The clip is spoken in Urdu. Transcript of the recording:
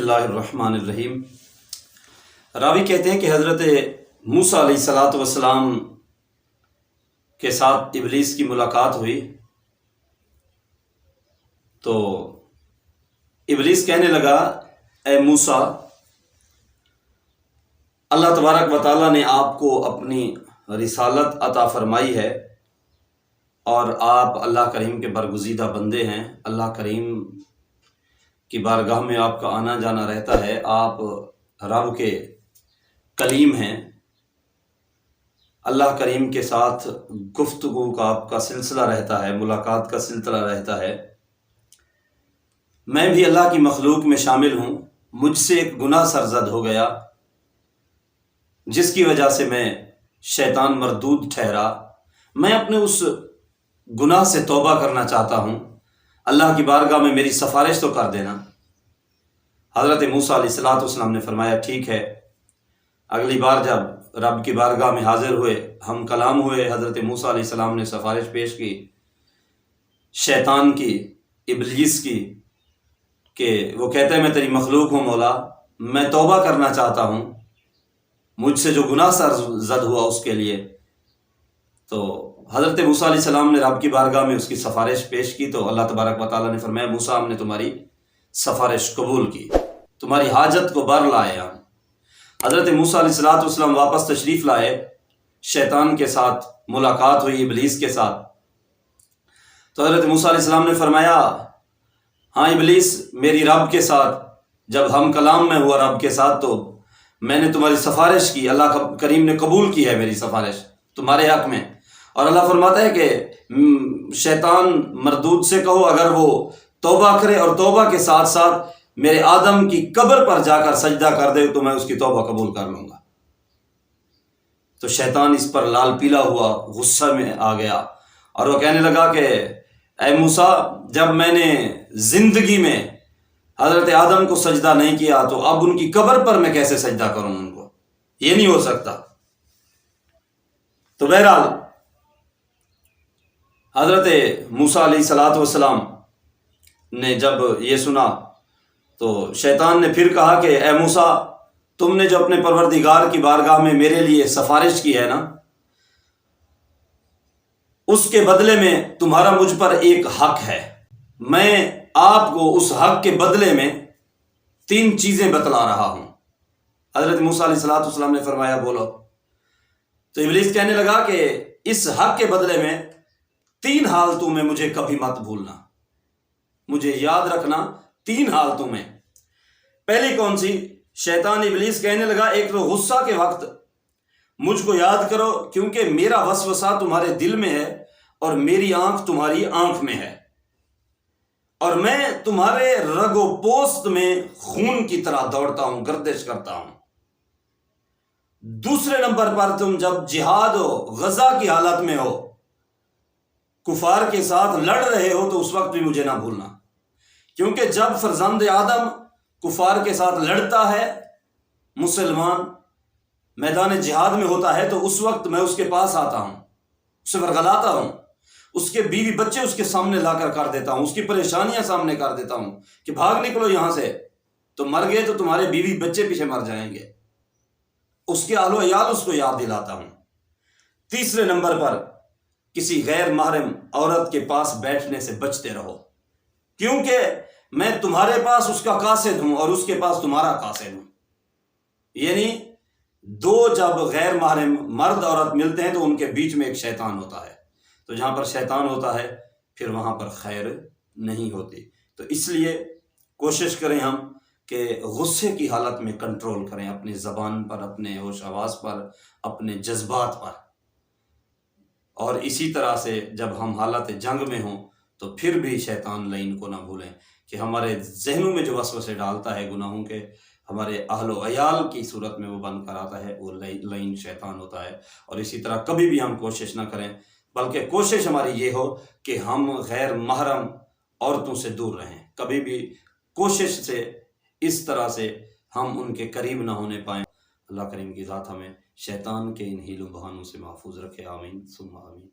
اللہ الرحمن الرحیم۔ راوی کہتے ہیں کہ حضرت موسیٰ علیہ الصلاۃ والسلام کے ساتھ ابلیس کی ملاقات ہوئی تو ابلیس کہنے لگا، اے موسیٰ، اللہ تبارک و تعالیٰ نے آپ کو اپنی رسالت عطا فرمائی ہے اور آپ اللہ کریم کے برگزیدہ بندے ہیں۔ اللہ کریم کی بارگاہ میں آپ کا آنا جانا رہتا ہے، آپ رب کے کلیم ہیں، اللہ کریم کے ساتھ گفتگو کا آپ کا سلسلہ رہتا ہے، ملاقات کا سلسلہ رہتا ہے۔ میں بھی اللہ کی مخلوق میں شامل ہوں، مجھ سے ایک گناہ سرزد ہو گیا جس کی وجہ سے میں شیطان مردود ٹھہرا۔ میں اپنے اس گناہ سے توبہ کرنا چاہتا ہوں، اللہ کی بارگاہ میں میری سفارش تو کر دینا۔ حضرت موسیٰ علیہ الصلاۃ والسلام نے فرمایا، ٹھیک ہے۔ اگلی بار جب رب کی بارگاہ میں حاضر ہوئے، ہم کلام ہوئے، حضرت موسیٰ علیہ السلام نے سفارش پیش کی شیطان کی، ابلیس کی، کہ وہ کہتا ہے میں تیری مخلوق ہوں مولا، میں توبہ کرنا چاہتا ہوں، مجھ سے جو گناہ سرزد ہوا اس کے لیے۔ تو حضرت موسیٰ علیہ السلام نے رب کی بارگاہ میں اس کی سفارش پیش کی تو اللہ تبارک و تعالیٰ نے فرمایا، موسیٰ ہم نے تمہاری سفارش قبول کی، تمہاری حاجت کو بر لائے ہم۔ حضرت موسیٰ علیہ الصلاۃ والسلام واپس تشریف لائے، شیطان کے ساتھ ملاقات ہوئی، ابلیس کے ساتھ۔ تو حضرت موسیٰ علیہ السلام نے فرمایا، ہاں ابلیس، میری رب کے ساتھ جب ہم کلام میں ہوا رب کے ساتھ تو میں نے تمہاری سفارش کی، اللہ کریم نے قبول کی ہے میری سفارش تمہارے حق میں۔ اور اللہ فرماتا ہے کہ شیطان مردود سے کہو اگر وہ توبہ کرے اور توبہ کے ساتھ ساتھ میرے آدم کی قبر پر جا کر سجدہ کر دے تو میں اس کی توبہ قبول کر لوں گا۔ تو شیطان اس پر لال پیلا ہوا، غصہ میں آ گیا اور وہ کہنے لگا کہ اے موسیٰ، جب میں نے زندگی میں حضرت آدم کو سجدہ نہیں کیا تو اب ان کی قبر پر میں کیسے سجدہ کروں ان کو، یہ نہیں ہو سکتا۔ تو بہرحال حضرت موسیٰ علیہ الصلاۃ والسلام نے جب یہ سنا تو شیطان نے پھر کہا کہ اے موسیٰ، تم نے جو اپنے پروردگار کی بارگاہ میں میرے لیے سفارش کی ہے نا، اس کے بدلے میں تمہارا مجھ پر ایک حق ہے۔ میں آپ کو اس حق کے بدلے میں 3 چیزیں بتلا رہا ہوں۔ حضرت موسیٰ علیہ الصلاۃ والسلام نے فرمایا، بولو۔ تو ابلیس کہنے لگا کہ اس حق کے بدلے میں 3 حالتوں میں مجھے کبھی مت بھولنا، مجھے یاد رکھنا 3 حالتوں میں۔ پہلی کون سی؟ شیطان ابلیس کہنے لگا، ایک تو غصہ کے وقت مجھ کو یاد کرو کیونکہ میرا وسوسہ تمہارے دل میں ہے اور میری آنکھ تمہاری آنکھ میں ہے اور میں تمہارے رگ و پوست میں خون کی طرح دوڑتا ہوں، گردش کرتا ہوں۔ دوسرے نمبر پر تم جب جہاد و غزہ کی حالت میں ہو، کفار کے ساتھ لڑ رہے ہو تو اس وقت بھی مجھے نہ بھولنا، کیونکہ جب فرزند آدم کفار کے ساتھ لڑتا ہے، مسلمان میدان جہاد میں ہوتا ہے تو اس وقت میں اس کے پاس آتا ہوں، اسے ورغلاتا ہوں، اس کے بیوی بچے اس کے سامنے لا کر دیتا ہوں، اس کی پریشانیاں سامنے کر دیتا ہوں کہ بھاگ نکلو یہاں سے، تو مر گئے تو تمہارے بیوی بچے پیچھے مر جائیں گے، اس کے اہل و عیال اس کو یاد دلاتا ہوں۔ تیسرے نمبر پر کسی غیر محرم عورت کے پاس بیٹھنے سے بچتے رہو، کیونکہ میں تمہارے پاس اس کا قاصد ہوں اور اس کے پاس تمہارا قاصد ہوں۔ یعنی 2 جب غیر محرم مرد عورت ملتے ہیں تو ان کے بیچ میں ایک شیطان ہوتا ہے، تو جہاں پر شیطان ہوتا ہے پھر وہاں پر خیر نہیں ہوتی۔ تو اس لیے کوشش کریں ہم کہ غصے کی حالت میں کنٹرول کریں، اپنی زبان پر، اپنے ہوش حواس پر، اپنے جذبات پر، اور اسی طرح سے جب ہم حالت جنگ میں ہوں تو پھر بھی شیطان لعین کو نہ بھولیں کہ ہمارے ذہنوں میں جو وسوسے ڈالتا ہے گناہوں کے، ہمارے اہل و عیال کی صورت میں وہ بند کر آتا ہے، وہ لعین شیطان ہوتا ہے۔ اور اسی طرح کبھی بھی ہم کوشش نہ کریں، بلکہ کوشش ہماری یہ ہو کہ ہم غیر محرم عورتوں سے دور رہیں، کبھی بھی کوشش سے اس طرح سے ہم ان کے قریب نہ ہونے پائیں۔ اللہ کریم کی ذات ہمیں شیطان کے ان ہیل و بہانوں سے محفوظ رکھے، آمین ثم آمین۔